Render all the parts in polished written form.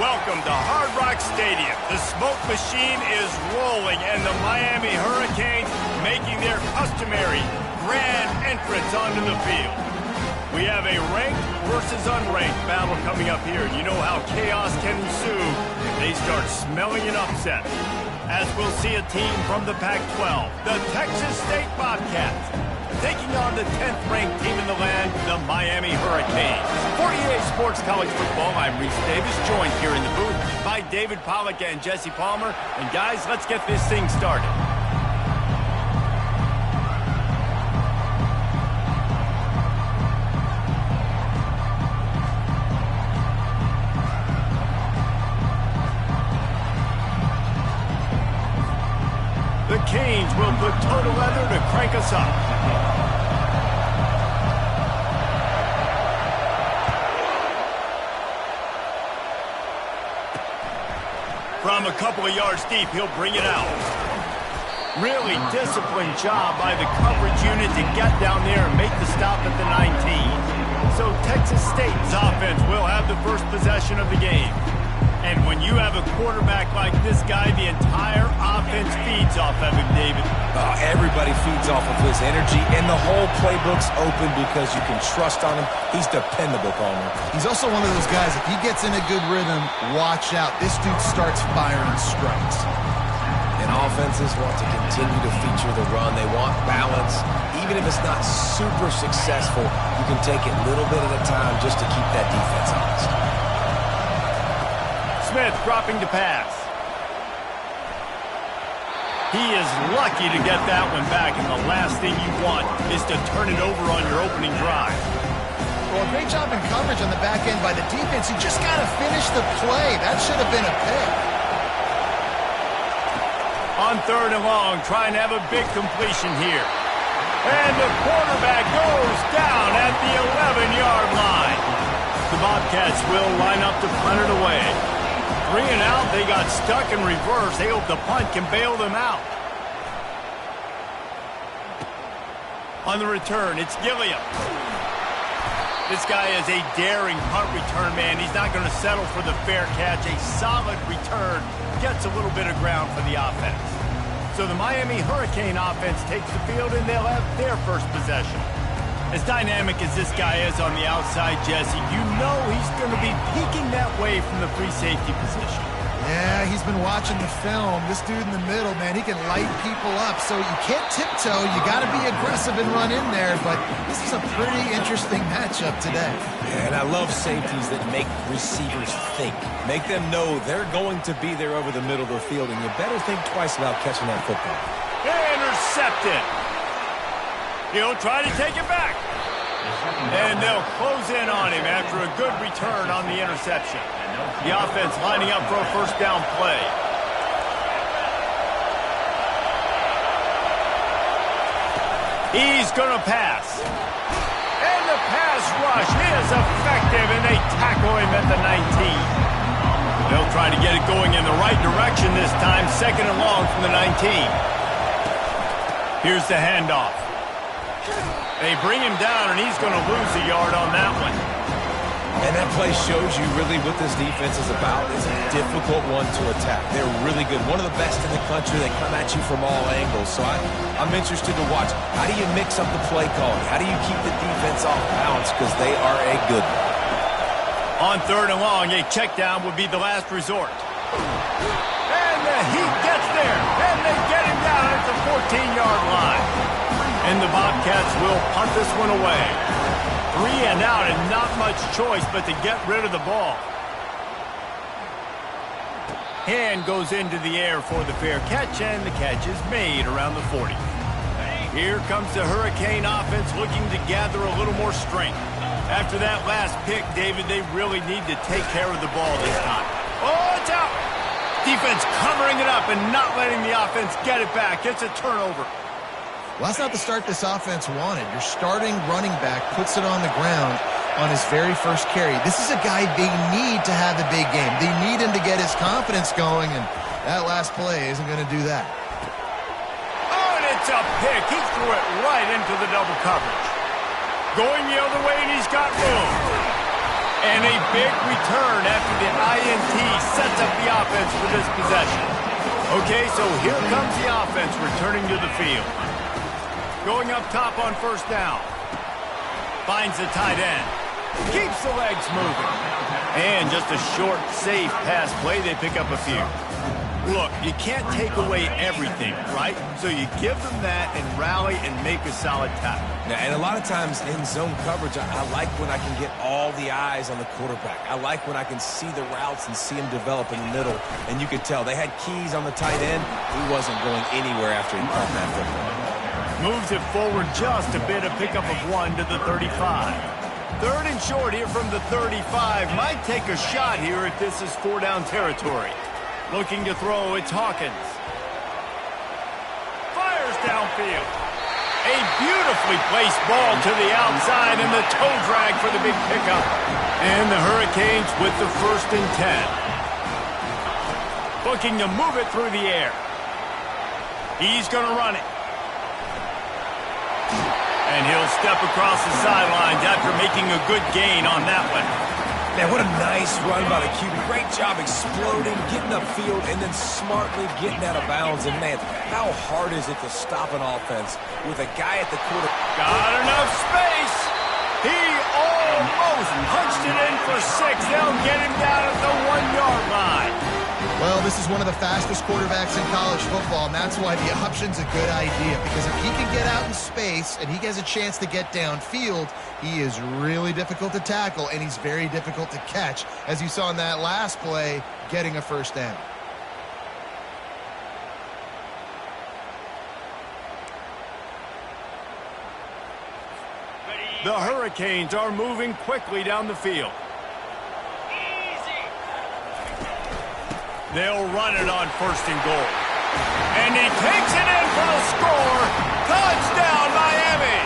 Welcome to Hard Rock Stadium. The smoke machine is rolling and the Miami Hurricanes making their customary grand entrance onto the field. We have a ranked versus unranked battle coming up here. You know how chaos can ensue if they start smelling an upset. As we'll see a team from the Pac-12, the Texas State Bobcats, taking on the 10th-ranked team in the land, the Miami Hurricanes. For EA Sports College Football, I'm Reese Davis, joined here in the booth by David Pollack and Jesse Palmer. And guys, let's get this thing started. The Canes will put total leather to crank us up. From a couple of yards deep, he'll bring it out. Really disciplined job by the coverage unit to get down there and make the stop at the 19. So Texas State's offense will have the first possession of the game. And when you have a quarterback like this guy, the entire offense feeds off of him, David. Everybody feeds off of his energy, and the whole playbook's open because you can trust on him. He's dependable, Palmer. He's also one of those guys, if he gets in a good rhythm, watch out. This dude starts firing strikes. And offenses want to continue to feature the run. They want balance. Even if it's not super successful, you can take it little bit at a time just to keep that defense honest. Smith dropping to pass. He is lucky to get that one back, and the last thing you want is to turn it over on your opening drive. Well, great job in coverage on the back end by the defense. You just got to finish the play. That should have been a pick. On 3rd and long, trying to have a big completion here. And the quarterback goes down at the 11-yard line. The Bobcats will line up to punt it away. 3 and out, they got stuck in reverse. They hope the punt can bail them out. On the return, it's Gilliam. This guy is a daring punt return man. He's not going to settle for the fair catch. A solid return gets a little bit of ground for the offense. So the Miami Hurricane offense takes the field, and they'll have their first possession. As dynamic as this guy is on the outside, Jesse, you know he's going to be peeking that way from the free safety position. Yeah, he's been watching the film. This dude in the middle, man, he can light people up. So you can't tiptoe. You got to be aggressive and run in there. But this is a pretty interesting matchup today. Yeah, and I love safeties that make receivers think. Make them know they're going to be there over the middle of the field, and you better think twice about catching that football. Intercepted. He'll try to take it back. And they'll close in on him after a good return on the interception. The offense lining up for a first down play. He's going to pass. And the pass rush is effective, and they tackle him at the 19. They'll try to get it going in the right direction this time. 2nd and long from the 19. Here's the handoff. They bring him down, and he's going to lose a yard on that one. And that play shows you really what this defense is about. It's a difficult one to attack. They're really good. One of the best in the country. They come at you from all angles. So I'm interested to watch. How do you mix up the play calling? How do you keep the defense off balance? Because they are a good one. On 3rd and long, a check down would be the last resort. And the Heat gets there. And they get him down at the 14-yard line. And the Bobcats will punt this one away. 3 and out, and not much choice but to get rid of the ball. Hand goes into the air for the fair catch, and the catch is made around the 40. Here comes the Hurricane offense looking to gather a little more strength. After that last pick, David, they really need to take care of the ball this time. Oh, it's out! Defense covering it up and not letting the offense get it back. It's a turnover. Well, that's not the start this offense wanted. Your starting running back puts it on the ground on his very first carry. This is a guy they need to have a big game. They need him to get his confidence going, and that last play isn't going to do that. Oh, and it's a pick. He threw it right into the double coverage. Going the other way, and he's got room. And a big return after the INT sets up the offense for this possession. Okay, so here comes the offense returning to the field. Going up top on first down. Finds the tight end. Keeps the legs moving. And just a short, safe pass play. They pick up a few. Look, you can't take away everything, right? So you give them that and rally and make a solid tackle. Now, and a lot of times in zone coverage, I like when I can get all the eyes on the quarterback. I like when I can see the routes and see him develop in the middle. And you could tell they had keys on the tight end. He wasn't going anywhere after he caught that football. Moves it forward just a bit, a pickup of 1 to the 35. Third and short here from the 35. Might take a shot here if this is 4-down territory. Looking to throw, it's Hawkins. Fires downfield. A beautifully placed ball to the outside and the toe drag for the big pickup. And the Hurricanes with the 1st and 10. Looking to move it through the air. He's going to run it. And he'll step across the sidelines after making a good gain on that one. Man, what a nice run by the QB. Great job exploding, getting upfield, and then smartly getting out of bounds. And, man, how hard is it to stop an offense with a guy at the quarter? Got enough space. He almost punched it in for 6. They'll get him down at the 1-yard line. Well, this is one of the fastest quarterbacks in college football, and that's why the option's a good idea. Because if he can get out in space and he has a chance to get downfield, he is really difficult to tackle, and he's very difficult to catch, as you saw in that last play, getting a 1st down. The Hurricanes are moving quickly down the field. They'll run it on 1st and goal. And he takes it in for the score. Touchdown, Miami!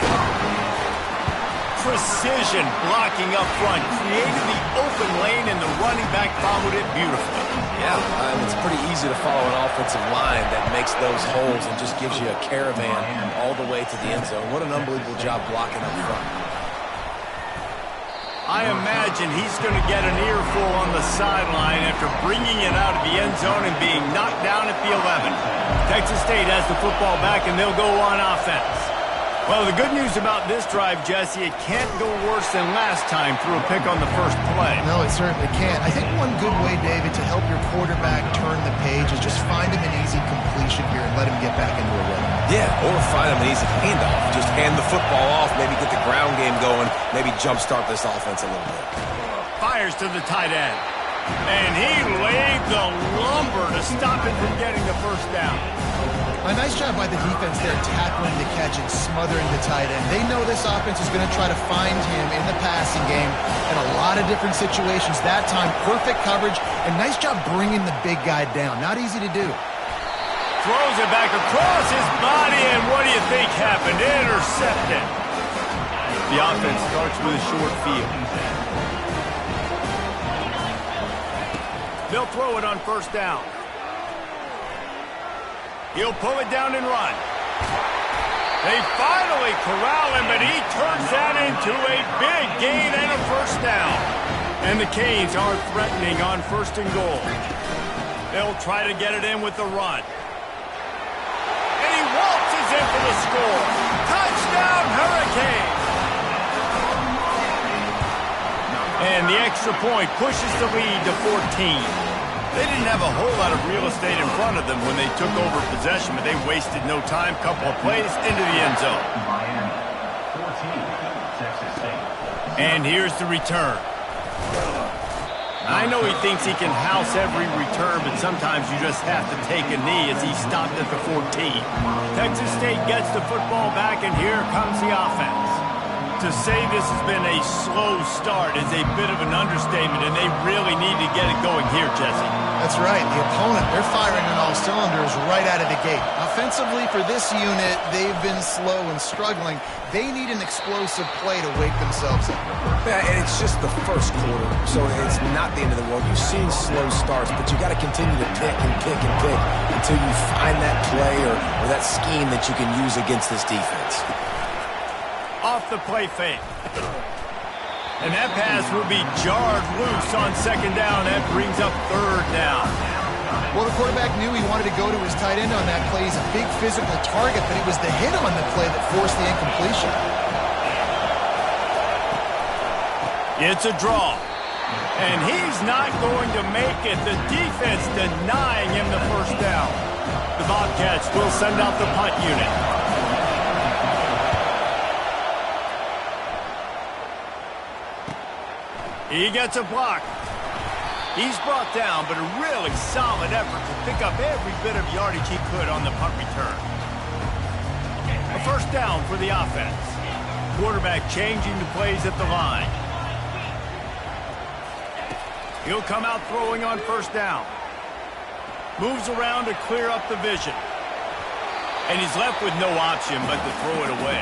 Precision blocking up front. Created the open lane, and the running back followed it beautifully. Yeah, it's pretty easy to follow an offensive line that makes those holes and just gives you a caravan all the way to the end zone. What an unbelievable job blocking up front. I imagine he's going to get an earful on the sideline after bringing it out of the end zone and being knocked down at the 11. Texas State has the football back, and they'll go on offense. Well, the good news about this drive, Jesse, it can't go worse than last time through a pick on the first play. No, it certainly can't. I think one good way, David, to help your quarterback turn the page is just find him an easy completion here and let him get back into a rhythm. Yeah, or find him an easy handoff. Just hand the football off, maybe get the ground game going, maybe jumpstart this offense a little bit. Fires to the tight end. And he laid the lumber to stop him from getting the 1st down. A nice job by the defense there, tackling the catch and smothering the tight end. They know this offense is going to try to find him in the passing game in a lot of different situations. That time, perfect coverage, and nice job bringing the big guy down. Not easy to do. Throws it back across his body, and what do you think happened? Intercepted. The offense starts with a short field. They'll throw it on 1st down. He'll pull it down and run. They finally corral him, but he turns that into a big gain and a 1st down. And the Canes are threatening on 1st and goal. They'll try to get it in with the run. And he waltzes in for the score. Touchdown, Hurricanes! And the extra point pushes the lead to 14. They didn't have a whole lot of real estate in front of them when they took over possession, but they wasted no time. Couple of plays into the end zone. And here's the return. I know he thinks he can house every return, but sometimes you just have to take a knee as he stopped at the 14. Texas State gets the football back, and here comes the offense. To say this has been a slow start is a bit of an understatement, and they really need to get it going here, Jesse. That's right. The opponent, they're firing on all cylinders right out of the gate. Offensively, for this unit, they've been slow and struggling. They need an explosive play to wake themselves up. Yeah, and it's just the first quarter, so it's not the end of the world. You've seen slow starts, but you got to continue to pick and pick and pick until you find that play or that scheme that you can use against this defense. Off the play fake. And that pass will be jarred loose on second down. That brings up third down. Well, the quarterback knew he wanted to go to his tight end on that play. He's a big physical target, but it was the hit on the play that forced the incompletion. It's a draw. And he's not going to make it. The defense denying him the first down. The Bobcats will send out the punt unit. He gets a block. He's brought down, but a really solid effort to pick up every bit of yardage he could on the punt return. A first down for the offense. Quarterback changing the plays at the line. He'll come out throwing on first down. Moves around to clear up the vision. And he's left with no option but to throw it away.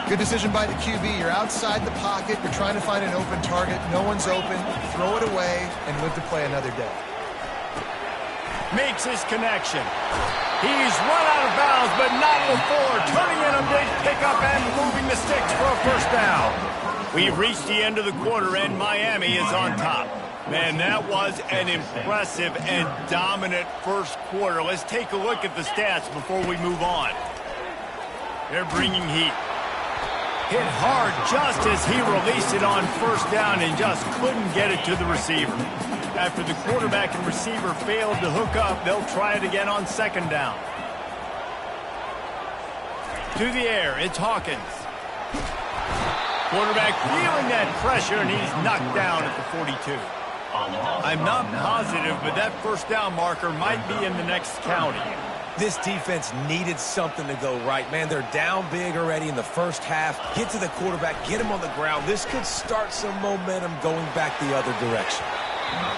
Good decision by the QB. You're outside the pocket. You're trying to find an open target. No one's open. Throw it away and live to play another day. Makes his connection. He's run out of bounds, but not before. Turning in a big pickup and moving the sticks for a first down. We've reached the end of the quarter, and Miami is on top. Man, that was an impressive and dominant first quarter. Let's take a look at the stats before we move on. They're bringing heat. Hit hard just as he released it on first down and just couldn't get it to the receiver. After the quarterback and receiver failed to hook up, they'll try it again on second down. To the air, it's Hawkins. Quarterback feeling that pressure, and he's knocked down at the 42. I'm not positive, but that first down marker might be in the next county. This defense needed something to go right. Man, they're down big already in the first half. Get to the quarterback, get him on the ground. This could start some momentum going back the other direction.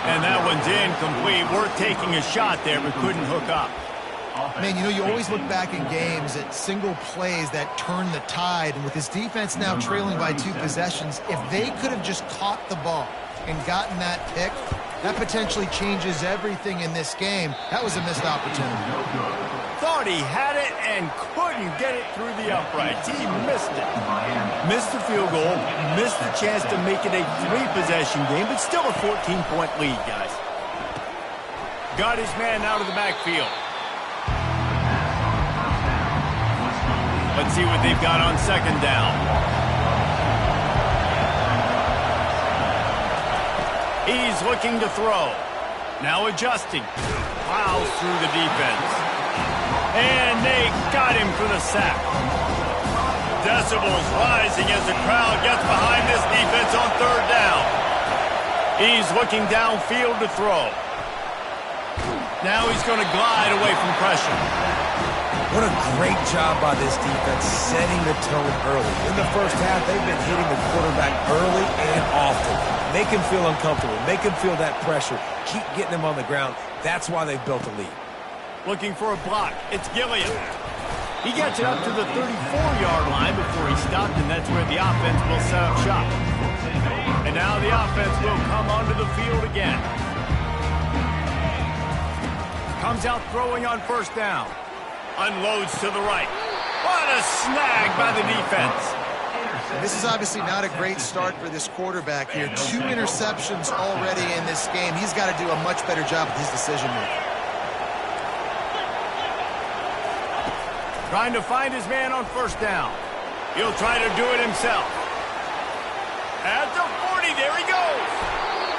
And that one's incomplete. Worth taking a shot there, but couldn't hook up. Man, you know, you always look back in games at single plays that turn the tide. And with this defense now trailing by 2 possessions, if they could have just caught the ball and gotten that pick, that potentially changes everything in this game. That was a missed opportunity. Thought he had it and couldn't get it through the uprights. He missed it. Missed the field goal, missed the chance to make it a 3-possession game, but still a 14-point lead, guys. Got his man out of the backfield. Let's see what they've got on second down. He's looking to throw. Now adjusting. Plows through the defense. And they got him for the sack. Decibels rising as the crowd gets behind this defense on third down. He's looking downfield to throw. Now he's going to glide away from pressure. What a great job by this defense setting the tone early. In the first half, they've been hitting the quarterback early and often. Make him feel uncomfortable. Make him feel that pressure. Keep getting him on the ground. That's why they've built a lead. Looking for a block. It's Gilliam. He gets it up to the 34-yard line before he stopped, and that's where the offense will set up shop. And now the offense will come onto the field again. Comes out throwing on first down. Unloads to the right. What a snag by the defense. This is obviously not a great start for this quarterback here. 2 interceptions already in this game. He's got to do a much better job with his decision-making. Trying to find his man on first down. He'll try to do it himself. At the 40, there he goes.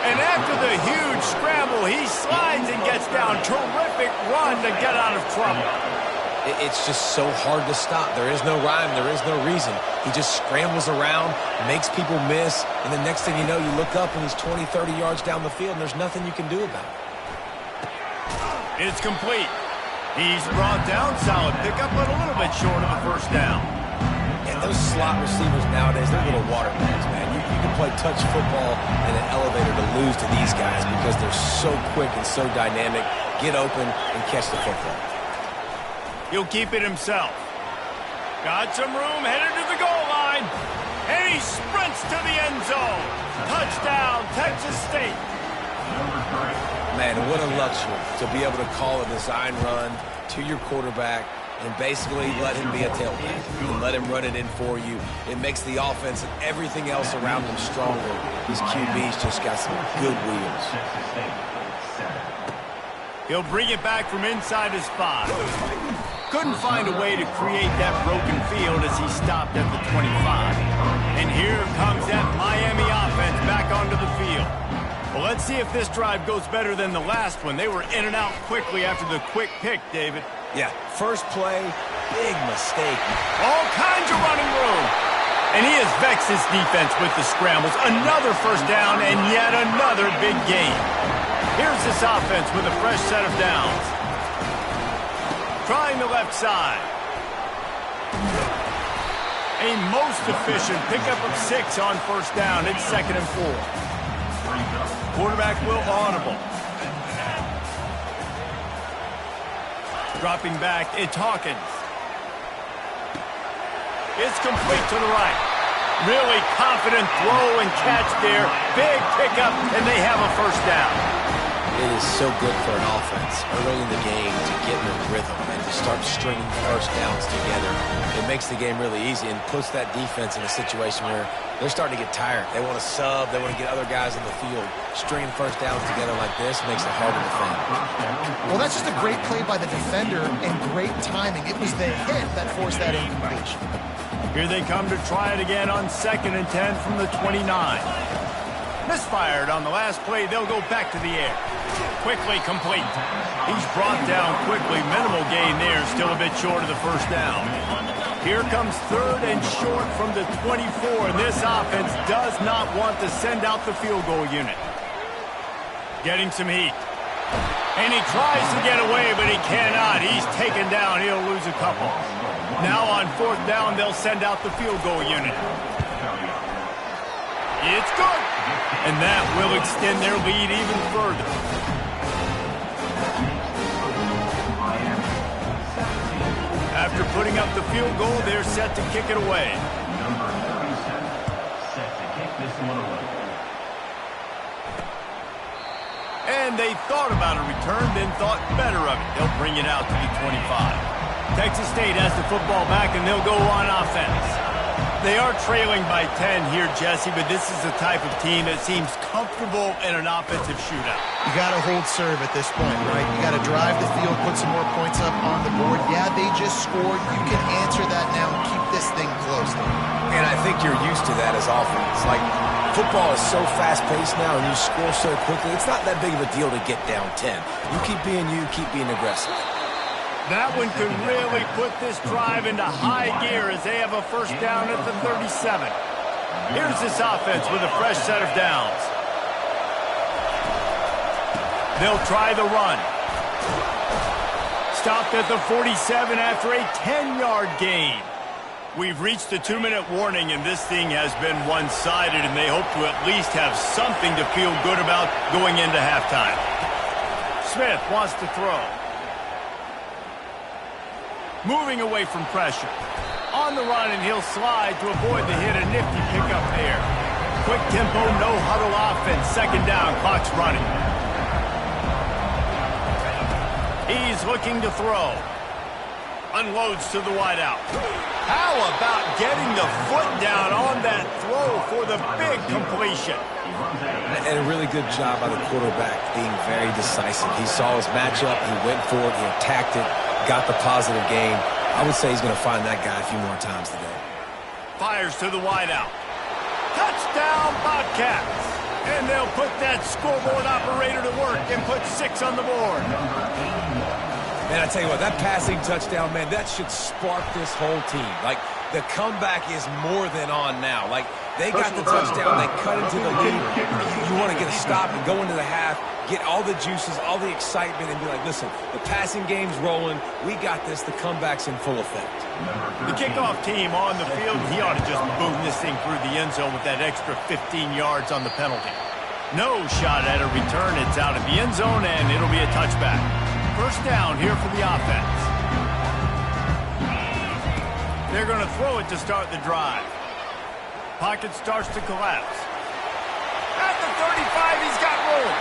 And after the huge scramble, he slides and gets down. Terrific run to get out of trouble. It's just so hard to stop. There is no rhyme. There is no reason. He just scrambles around, makes people miss, and the next thing you know, you look up and he's 20, 30 yards down the field, and there's nothing you can do about it. It's complete. He's brought down. Solid pickup, but a little bit short of the first down. And those slot receivers nowadays, they're little watermelons, man. You can play touch football in an elevator to lose to these guys because they're so quick and so dynamic. Get open and catch the football. He'll keep it himself. Got some room, headed to the goal line. And he sprints to the end zone. Touchdown, Texas State. Man, what a luxury to be able to call a design run to your quarterback and basically let him be a tailback and let him run it in for you. It makes the offense and everything else around him stronger. These QB's just got some good wheels. He'll bring it back from inside his 5. Couldn't find a way to create that broken field as he stopped at the 25. And here comes that Miami offense back onto the field. Well, let's see if this drive goes better than the last one. They were in and out quickly after the quick pick, David. Yeah, first play, big mistake. All kinds of running room. And he has vexed his defense with the scrambles. Another first down and yet another big gain. Here's this offense with a fresh set of downs. Trying the left side. A most efficient pickup of 6 on first down. It's 2nd and 4. Quarterback will audible. Dropping back, it's Hawkins. It's complete to the right. Really confident throw and catch there. Big pickup, and they have a first down. It is so good for an offense early in the game to get in a rhythm and to start stringing first downs together. It makes the game really easy and puts that defense in a situation where they're starting to get tired. They want to sub. They want to get other guys in the field. Stringing first downs together like this makes it hard to defend. Well, that's just a great play by the defender and great timing. It was the hit that forced that incompletion. Here they come to try it again on 2nd and 10 from the 29. Misfired on the last play. They'll go back to the air. Quickly complete. He's brought down quickly. Minimal gain there. Still a bit short of the first down. Here comes 3rd and short from the 24. And this offense does not want to send out the field goal unit. Getting some heat. And he tries to get away, but he cannot. He's taken down. He'll lose a couple. Now on 4th down, they'll send out the field goal unit. It's good. And that will extend their lead even further. After putting up the field goal, they're set to kick it away. Number 37, set to kick this one away. And they thought about a return, then thought better of it. They'll bring it out to the 25. Texas State has the football back, and they'll go on offense. They are trailing by 10 here, Jesse, but this is the type of team that seems comfortable in an offensive shootout. You got to hold serve at this point, right? You got to drive the field, put some more points up on the board. Yeah, they just scored. You can answer that now and keep this thing close. And I think you're used to that as offense. Like, football is so fast-paced now, and you score so quickly. It's not that big of a deal to get down 10. You keep being aggressive. That one could really put this drive into high gear as they have a first down at the 37. Here's this offense with a fresh set of downs. They'll try the run. Stopped at the 47 after a 10-yard gain. We've reached the 2-minute warning, and this thing has been one-sided, and they hope to at least have something to feel good about going into halftime. Smith wants to throw. Moving away from pressure. On the run, and he'll slide to avoid the hit. A nifty pickup there. Quick tempo, no huddle offense. 2nd down, clock's running. He's looking to throw. Unloads to the wideout. How about getting the foot down on that throw for the big completion? And a really good job by the quarterback being very decisive. He saw his matchup, he went for it, he attacked it, got the positive gain. I would say he's going to find that guy a few more times today. Fires to the wideout. Touchdown, Bobcats. And they'll put that scoreboard operator to work and put 6 on the board. Man, I tell you what, that passing touchdown, man, that should spark this whole team. Like, the comeback is more than on now. Like, they got the touchdown, they cut into the lead. You want to get a stop and go into the half, get all the juices, all the excitement, and be like, listen, the passing game's rolling. We got this. The comeback's in full effect. The kickoff team on the field, he ought to just boom this thing through the end zone with that extra 15 yards on the penalty. No shot at a return. It's out of the end zone, and it'll be a touchback. First down here for the offense. They're going to throw it to start the drive. Pocket starts to collapse. At the 35, he's got room.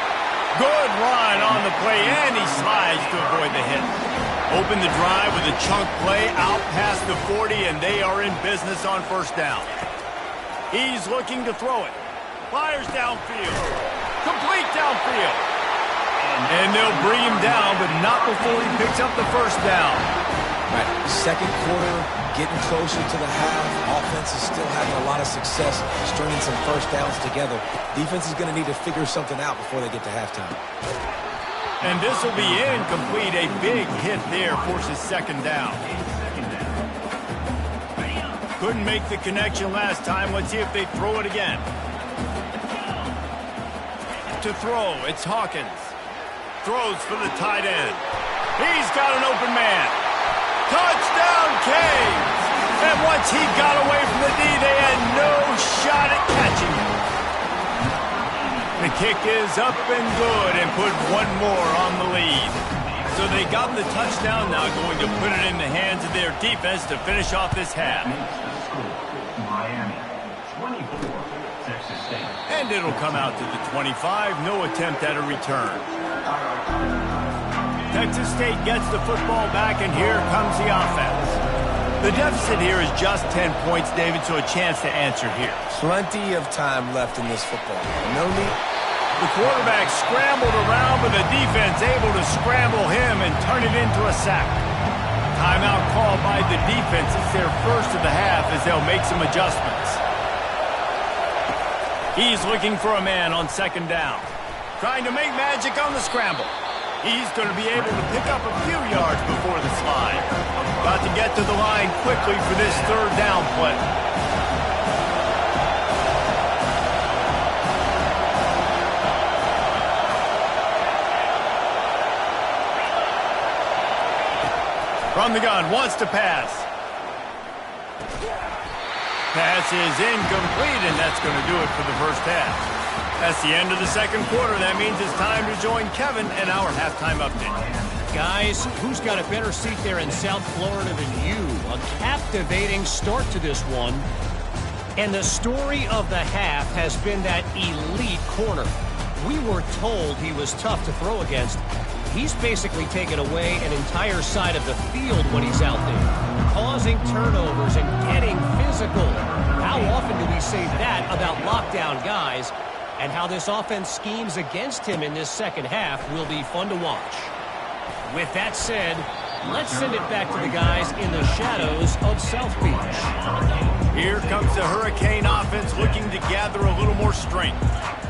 Good run on the play, and he slides to avoid the hit. Open the drive with a chunk play out past the 40, and they are in business on first down. He's looking to throw it. Fires downfield. Complete downfield. And they'll bring him down, but not before he picks up the first down. Right, second quarter, getting closer to the half. Offense is still having a lot of success stringing some first downs together. Defense is going to need to figure something out before they get to halftime. And this will be incomplete. A big hit there forces second down. Couldn't make the connection last time. Let's see if they throw it again. To throw, it's Hawkins. Throws for the tight end. He's got an open man. Touchdown, Canes! And once he got away from the D, they had no shot at catching him. The kick is up and good and put one more on the lead. So they got the touchdown, now going to put it in the hands of their defense to finish off this half. Miami, 24, Texas State. And it'll come out to the 25, no attempt at a return. Texas State gets the football back, and here comes the offense. The deficit here is just 10 points, David, so a chance to answer here. Plenty of time left in this football. No need. The quarterback scrambled around, but the defense able to scramble him and turn it into a sack. Timeout called by the defense. It's their first of the half as they'll make some adjustments. He's looking for a man on second down. Trying to make magic on the scramble. He's going to be able to pick up a few yards before the slide. Got to get to the line quickly for this third down play. From the gun, wants to pass. Pass is incomplete, and that's going to do it for the first half. That's the end of the second quarter. That means it's time to join Kevin and our halftime update. Guys, who's got a better seat there in South Florida than you? A captivating start to this one. And the story of the half has been that elite corner. We were told he was tough to throw against. He's basically taken away an entire side of the field when he's out there, causing turnovers and getting physical. How often do we say that about lockdown guys? And how this offense schemes against him in this second half will be fun to watch. With that said, let's send it back to the guys in the shadows of South Beach. Here comes the Hurricane offense looking to gather a little more strength.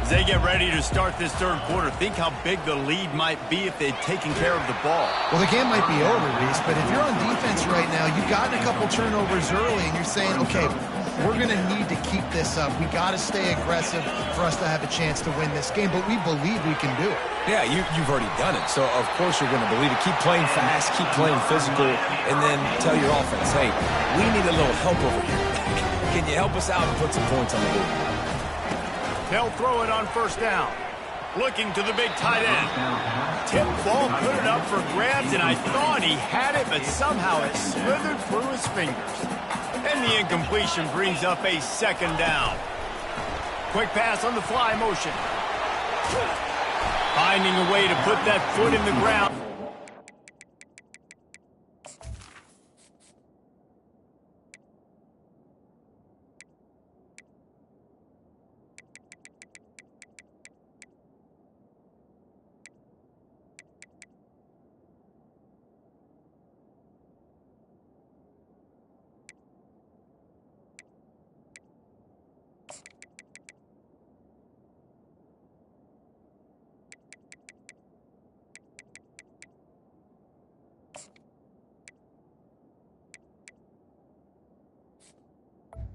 As they get ready to start this third quarter, think how big the lead might be if they'd taken care of the ball. Well, the game might be over, Reese, but if you're on defense right now, you've gotten a couple turnovers early, and you're saying, okay, we're going to need to keep this up. We got to stay aggressive for us to have a chance to win this game, but we believe we can do it. Yeah, you've already done it, so of course you're going to believe it. Keep playing fast, keep playing physical, and then tell your offense, hey, we need a little help over here. Can you help us out and put some points on the board? They'll throw it on first down. Looking to the big tight end. Tip ball, put it up for grabs, and I thought he had it, but somehow it slithered through his fingers. And the incompletion brings up a second down. Quick pass on the fly motion. Finding a way to put that foot in the ground.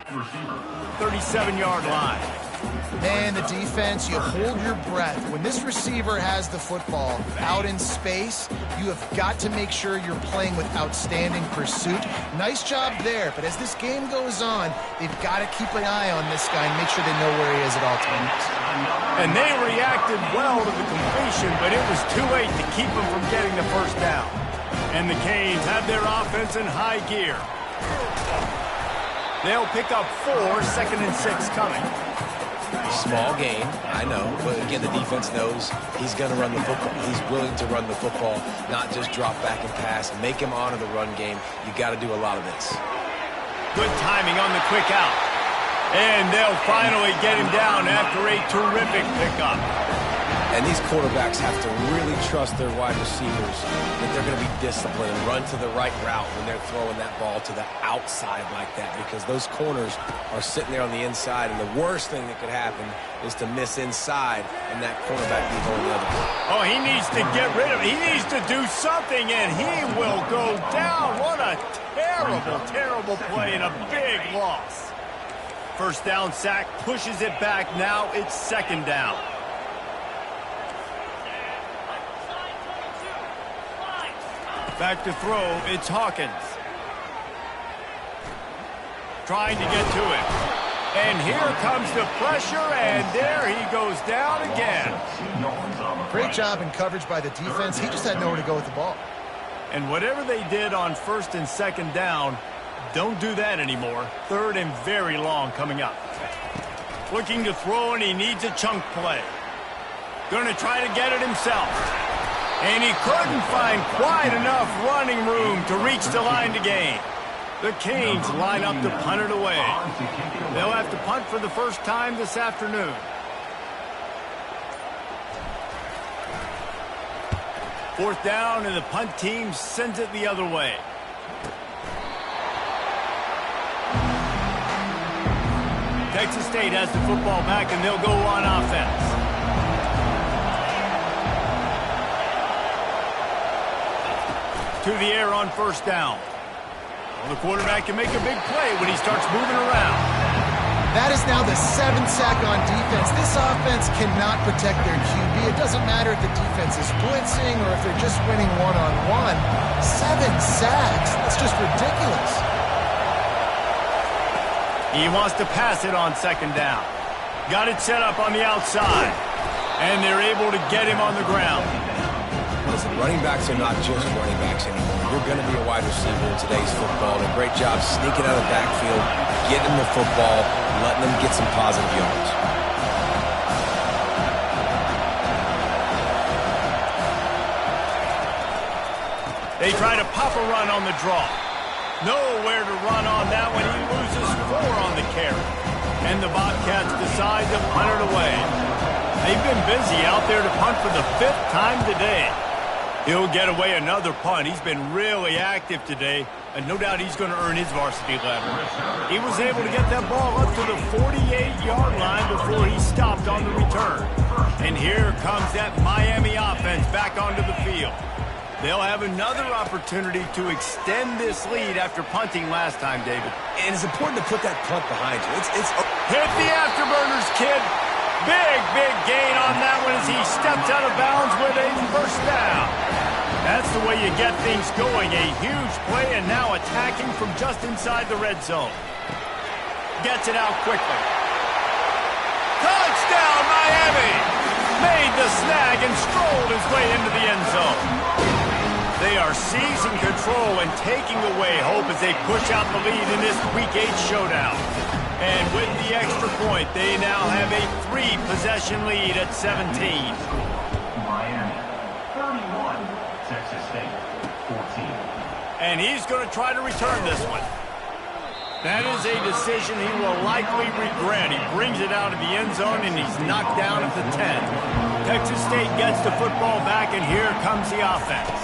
Receiver. 37-yard line. Man, the defense, you hold your breath. When this receiver has the football out in space, you have got to make sure you're playing with outstanding pursuit. Nice job there, but as this game goes on, they've got to keep an eye on this guy and make sure they know where he is at all times. And they reacted well to the completion, but it was too late to keep them from getting the first down. And the Canes have their offense in high gear. They'll pick up 4, 2nd and 6 coming. Small gain, I know, but again, the defense knows he's going to run the football. He's willing to run the football, not just drop back and pass. Make him honor the run game. You got to do a lot of this. Good timing on the quick out. And they'll finally get him down after a terrific pickup. And these quarterbacks have to really trust their wide receivers that they're going to be disciplined and run to the right route when they're throwing that ball to the outside like that, because those corners are sitting there on the inside, and the worst thing that could happen is to miss inside and that cornerback be going the other way. Oh, he needs to get rid of it. He needs to do something, and he will go down. What a terrible, terrible play and a big loss. First down sack pushes it back. Now it's second down. Back to throw, it's Hawkins. Trying to get to it. And here comes the pressure, and there he goes down again. Great job in coverage by the defense. He just had nowhere to go with the ball. And whatever they did on first and second down, don't do that anymore. Third and very long coming up. Looking to throw, and he needs a chunk play. Going to try to get it himself. And he couldn't find quite enough running room to reach the line to gain. The Canes line up to punt it away. They'll have to punt for the first time this afternoon. Fourth down, and the punt team sends it the other way. Texas State has the football back, and they'll go on offense. To the air on first down. Well, the quarterback can make a big play when he starts moving around. That is now the 7th sack on defense. This offense cannot protect their QB. It doesn't matter if the defense is blitzing or if they're just winning one-on-one. 7 sacks. That's just ridiculous. He wants to pass it on second down. Got it set up on the outside. And they're able to get him on the ground. Listen, running backs are not just running backs anymore. You're going to be a wide receiver in today's football. And a great job sneaking out of the backfield, getting them the football, letting them get some positive yards. They try to pop a run on the draw. Nowhere to run on that one. He loses 4 on the carry. And the Bobcats decide to punt it away. They've been busy out there to punt for the 5th time today. He'll get away another punt. He's been really active today, and no doubt he's going to earn his varsity letter. He was able to get that ball up to the 48-yard line before he stopped on the return. And here comes that Miami offense back onto the field. They'll have another opportunity to extend this lead after punting last time, David. And it's important to put that punt behind you. Hit the afterburners, kid. Big, big gain on that one as he steps out of bounds with a first down. That's the way you get things going. A huge play, and now attacking from just inside the red zone. Gets it out quickly. Touchdown, Miami! Made the snag and strolled his way into the end zone. They are seizing control and taking away hope as they push out the lead in this Week 8 showdown. And with the extra point, they now have a 3-possession lead at 17. Miami, 31. Texas State, 14. And he's going to try to return this one. That is a decision he will likely regret. He brings it out of the end zone, and he's knocked down at the 10. Texas State gets the football back, and here comes the offense.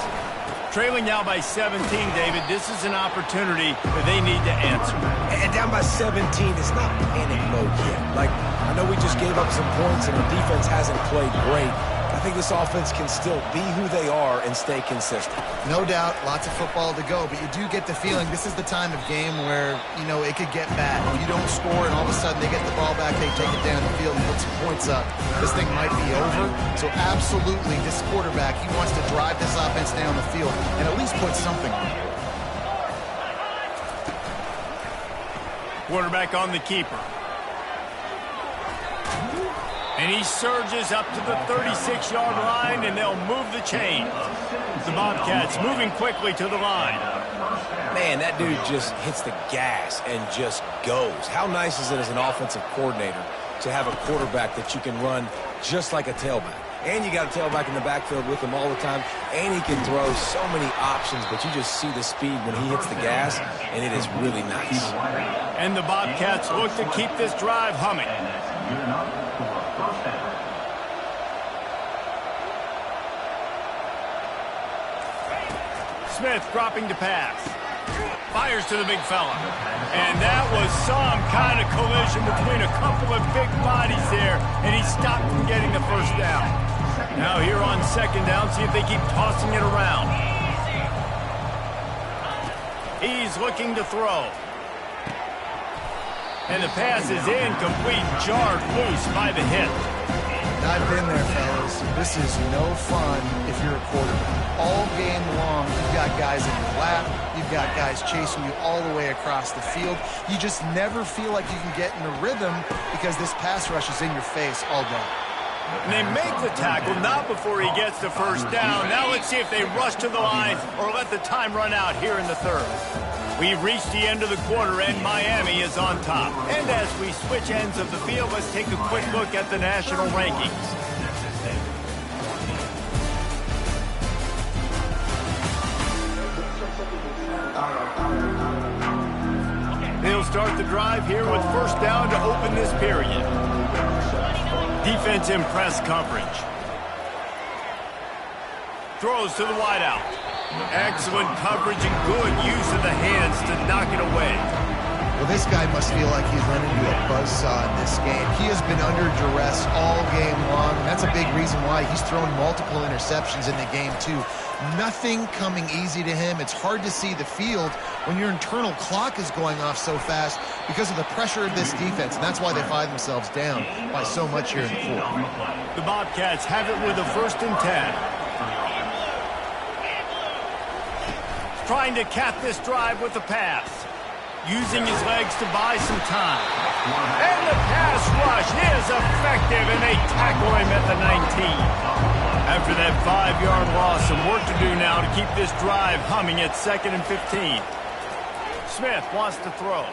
Trailing now by 17, David, this is an opportunity that they need to answer. And down by 17, it's not panic mode yet. Like, I know we just gave up some points and the defense hasn't played great. I think this offense can still be who they are and stay consistent. No doubt, lots of football to go, but you do get the feeling this is the time of game where, you know, it could get bad. If you don't score and all of a sudden they get the ball back, they take it down the field and put some points up, this thing might be over. So absolutely, this quarterback, he wants to drive this offense down the field and at least put something on it. Quarterback on the keeper. And he surges up to the 36-yard line, and they'll move the chains. The Bobcats moving quickly to the line. Man, that dude just hits the gas and just goes. How nice is it as an offensive coordinator to have a quarterback that you can run just like a tailback. And you got a tailback in the backfield with him all the time, and he can throw so many options, but you just see the speed when he hits the gas, and it is really nice. And the Bobcats look to keep this drive humming. Smith dropping to pass. Fires to the big fella. And that was some kind of collision between a couple of big bodies there, and he stopped from getting the first down. Now here on second down, see if they keep tossing it around. He's looking to throw. And the pass is incomplete, jarred loose by the hit. I've been there, fellas. This is no fun if you're a quarterback. All game long, you've got guys in your lap. You've got guys chasing you all the way across the field. You just never feel like you can get in a rhythm because this pass rush is in your face all day. And they make the tackle not before he gets the first down. Now let's see if they rush to the line or let the time run out here in the third. We've reached the end of the quarter, and Miami is on top. And as we switch ends of the field, let's take a quick look at the national rankings. They'll start the drive here with first down to open this period. Defense in press coverage. Throws to the wideout. Excellent coverage and good use of the hands to knock it away. Well, this guy must feel like he's running into a buzzsaw in this game. He has been under duress all game long, and that's a big reason why he's thrown multiple interceptions in the game, too. Nothing coming easy to him. It's hard to see the field when your internal clock is going off so fast because of the pressure of this defense, and that's why they find themselves down by so much here in the fourth. The Bobcats have it with a 1st and 10. Trying to cap this drive with the pass. Using his legs to buy some time. And the pass rush is effective, and they tackle him at the 19. After that 5-yard loss, some work to do now to keep this drive humming at 2nd and 15. Smith wants to throw.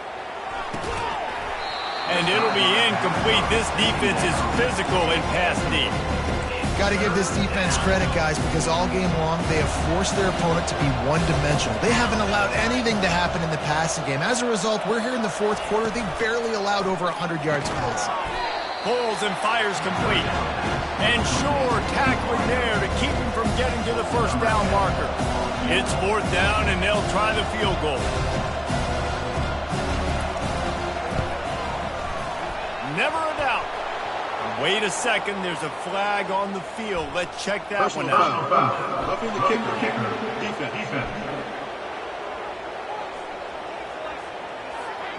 And it'll be incomplete. This defense is physical in pass deep. Got to give this defense credit, guys, because all game long they have forced their opponent to be one-dimensional. They haven't allowed anything to happen in the passing game. As a result, we're here in the fourth quarter. They barely allowed over 100 yards passing. Pulls and fires complete. And sure, tackling there to keep him from getting to the first down marker. It's 4th down, and they'll try the field goal. Never a doubt. Wait a second, there's a flag on the field. Let's check that one out. Roughing the kicker. Defense.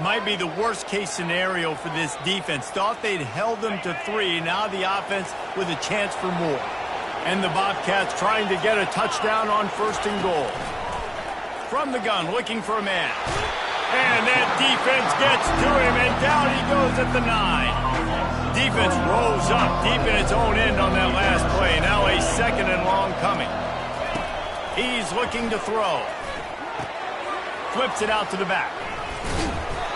Might be the worst case scenario for this defense. Thought they'd held them to 3. Now the offense with a chance for more. And the Bobcats trying to get a touchdown on 1st and goal. From the gun, looking for a man. And that defense gets to him, and down he goes at the 9. Defense rolls up deep in its own end on that last play. Now a 2nd and long coming. He's looking to throw. Flips it out to the back.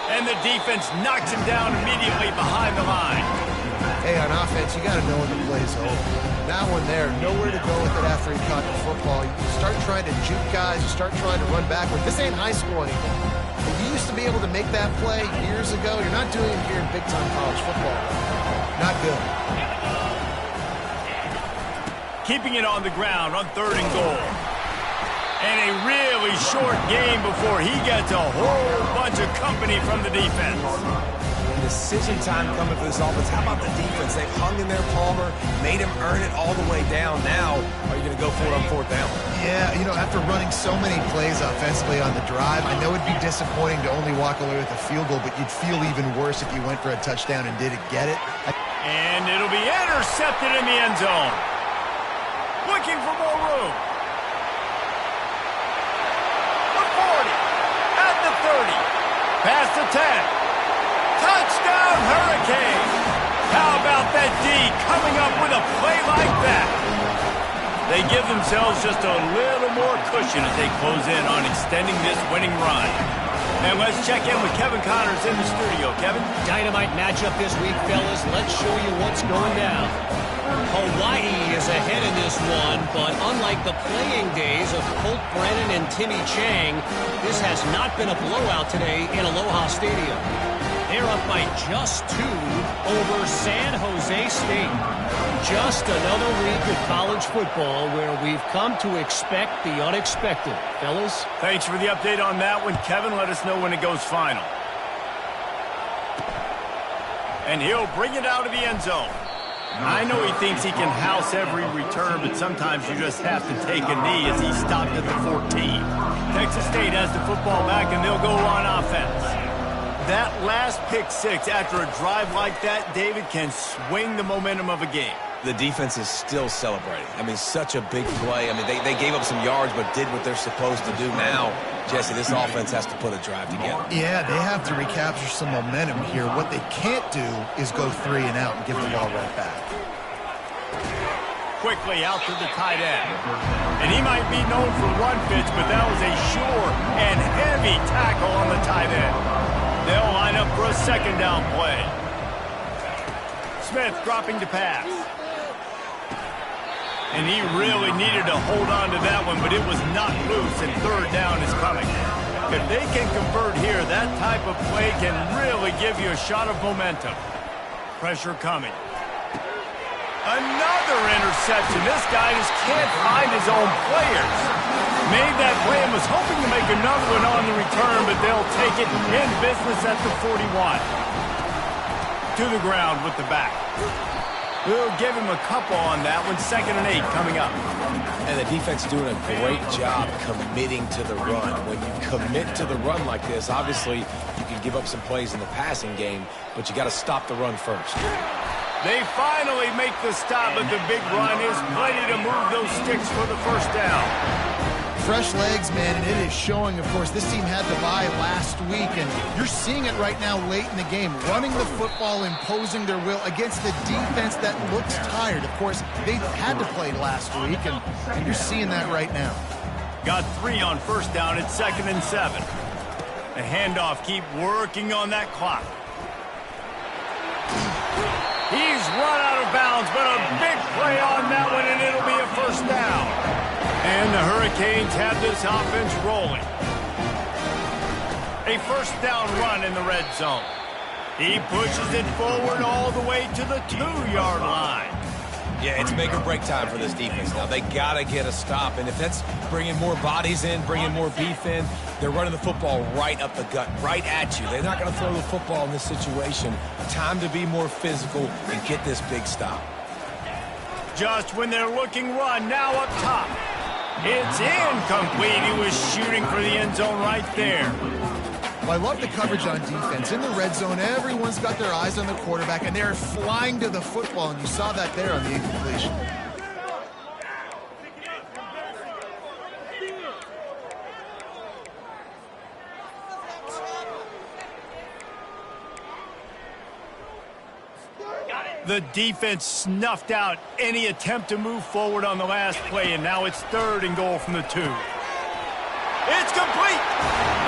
And the defense knocks him down immediately behind the line. Hey, on offense, you got to know when the play's over. Now when they're nowhere to go with it after he caught the football, you start trying to juke guys, you start trying to run backward. This ain't high school anymore. If you used to be able to make that play years ago, you're not doing it here in big-time college football. Not good. Keeping it on the ground on 3rd and goal. And a really short game before he gets a whole bunch of company from the defense. Decision time coming for this offense. How about the defense? They've hung in there, Palmer, made him earn it all the way down. Now, are you going to go for it on 4th down? Yeah, you know, after running so many plays offensively on the drive, I know it'd be disappointing to only walk away with a field goal, but you'd feel even worse if you went for a touchdown and didn't get it. And it'll be intercepted in the end zone. Looking for more room. The 40. At the 30. Past the 10. Touchdown, Hurricane! How about that D coming up with a play like that? They give themselves just a little more cushion as they close in on extending this winning run. And let's check in with Kevin Connors in the studio. Kevin? Dynamite matchup this week, fellas. Let's show you what's going down. Hawaii is ahead in this one, but unlike the playing days of Colt Brennan and Timmy Chang, this has not been a blowout today in Aloha Stadium. They're up by just 2 over San Jose State. Just another week of college football where we've come to expect the unexpected. Fellas? Thanks for the update on that one, Kevin. Let us know when it goes final. And he'll bring it out of the end zone. I know he thinks he can house every return, but sometimes you just have to take a knee as he stopped at the 14. Texas State has the football back, and they'll go on offense. That last pick six after a drive like that, David, can swing the momentum of a game. The defense is still celebrating. I mean, such a big play. I mean, they gave up some yards but did what they're supposed to do. Now, Jesse, this offense has to put a drive together. Yeah, they have to recapture some momentum here. What they can't do is go 3 and out and give the ball right back. Quickly out to the tight end. And he might be known for run fits, but that was a sure and heavy tackle on the tight end. They'll line up for a second down play. Smith dropping to pass. And he really needed to hold on to that one, but it was not loose, and third down is coming. If they can convert here, that type of play can really give you a shot of momentum. Pressure coming. Another interception. This guy just can't find his own players. Made that play and was hoping to make another one on the return, but they'll take it in business at the 41. To the ground with the back. We'll give him a couple on that one. 2nd and 8 coming up. And the defense doing a great job committing to the run. When you commit to the run like this, obviously you can give up some plays in the passing game, but you got to stop the run first. They finally make the stop, but the big run is plenty to move those sticks for the first down. Fresh legs, man, and it is showing, of course, this team had the bye last week, and you're seeing it right now late in the game. Running the football, imposing their will against the defense that looks tired. Of course, they had to play last week, and you're seeing that right now. Got 3 on first down. It's 2nd and 7. The handoff, keep working on that clock. He's run out of bounds, but a big play on that one, and it'll be a first down. And the Hurricanes have this offense rolling. A first down run in the red zone. He pushes it forward all the way to the 2-yard line. Yeah, it's make or break time for this defense now. They got to get a stop, and if that's bringing more bodies in, bringing more beef in, they're running the football right up the gut, right at you. They're not going to throw the football in this situation. Time to be more physical and get this big stop. Just when they're looking run, now up top. It's incomplete. He was shooting for the end zone right there. Well, I love the coverage on defense. In the red zone, everyone's got their eyes on the quarterback, and they're flying to the football, and you saw that there on the incompletion. The defense snuffed out any attempt to move forward on the last play, and now it's 3rd and goal from the 2. It's complete!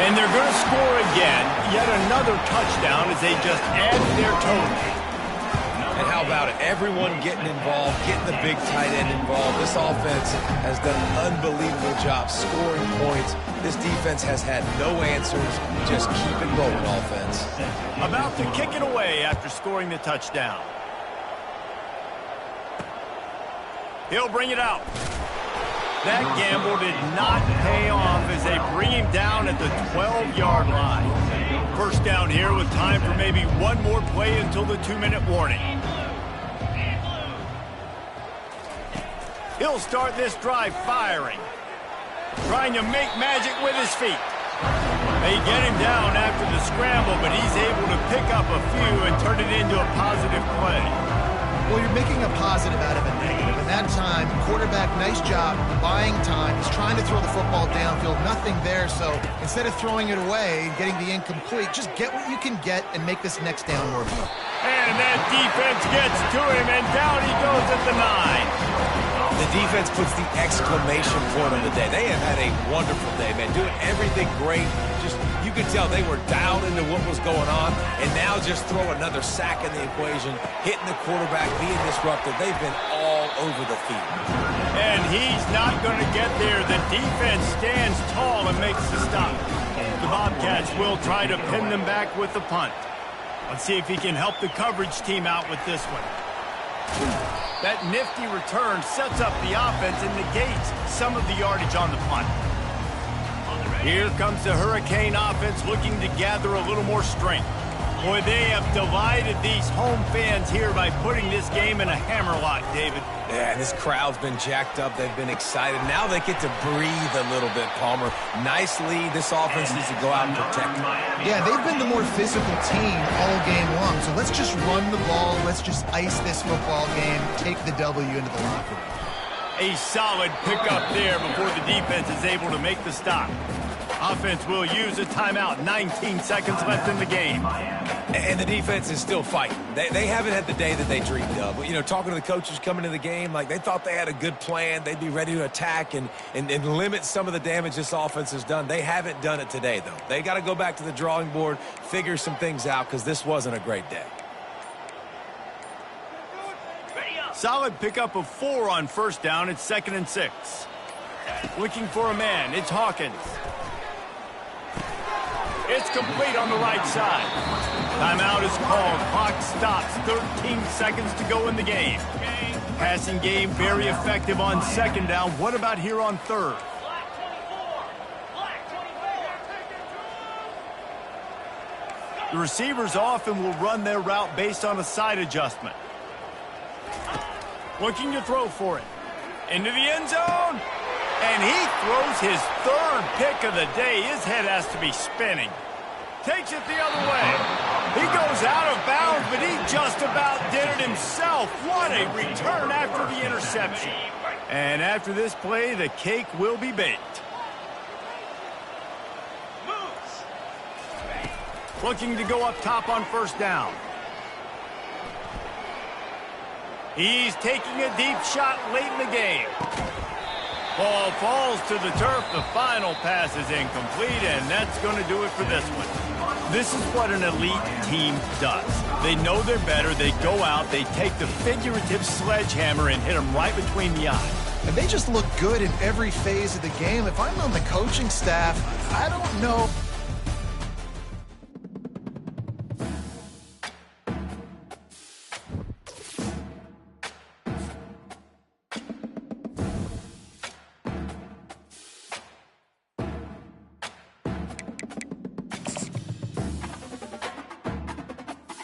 And they're going to score again. Yet another touchdown as they just add to their total. And how about it? Everyone getting involved, getting the big tight end involved. This offense has done an unbelievable job scoring points. This defense has had no answers. Just keep it rolling, offense. About to kick it away after scoring the touchdown. He'll bring it out. That gamble did not pay off as they bring him down at the 12-yard line. First down here with time for maybe one more play until the 2-minute warning. He'll start this drive firing. Trying to make magic with his feet. They get him down after the scramble, but he's able to pick up a few and turn it into a positive play. Well, you're making a positive out of a negative. And that time, quarterback, nice job, buying time. He's trying to throw the football downfield. Nothing there, so instead of throwing it away and getting the incomplete, just get what you can get and make this next down work. And that defense gets to him, and down he goes at the 9. The defense puts the exclamation point on the day. They have had a wonderful day, man. Doing everything great. Just, you could tell they were dialed into what was going on, and now just throw another sack in the equation, hitting the quarterback, being disruptive. They've been all over the field. And he's not going to get there. The defense stands tall and makes the stop. The Bobcats will try to pin them back with the punt. Let's see if he can help the coverage team out with this one. That nifty return sets up the offense and negates some of the yardage on the punt. Here comes the Hurricane offense looking to gather a little more strength. Boy, they have divided these home fans here by putting this game in a hammerlock, David. Yeah, this crowd's been jacked up. They've been excited. Now they get to breathe a little bit, Palmer. Nice lead. This offense needs to go out and protect it. Yeah, they've been the more physical team all game long. So let's just run the ball. Let's just ice this football game, take the W into the locker room. A solid pickup there before the defense is able to make the stop. Offense will use a timeout. 19 seconds left in the game. And the defense is still fighting. They haven't had the day that they dreamed of. You know, talking to the coaches coming into the game, like they thought they had a good plan. They'd be ready to attack and limit some of the damage this offense has done. They haven't done it today, though. They got to go back to the drawing board, figure some things out, because this wasn't a great day. Solid pickup of 4 on first down. It's 2nd and 6. Looking for a man. It's Hawkins. It's complete on the right side. Timeout is called. Clock stops. 13 seconds to go in the game. Passing game very effective on 2nd down. What about here on 3rd? The receivers often will run their route based on a side adjustment. Looking to throw for it. Into the end zone. And he throws his 3rd pick of the day. His head has to be spinning. Takes it the other way. He goes out of bounds, but he just about did it himself. What a return after the interception. And after this play, the cake will be baked. Looking to go up top on first down. He's taking a deep shot late in the game. Ball falls to the turf. The final pass is incomplete, and that's going to do it for this one. This is what an elite team does. They know they're better. They go out. They take the figurative sledgehammer and hit them right between the eyes. And they just look good in every phase of the game. If I'm on the coaching staff, I don't know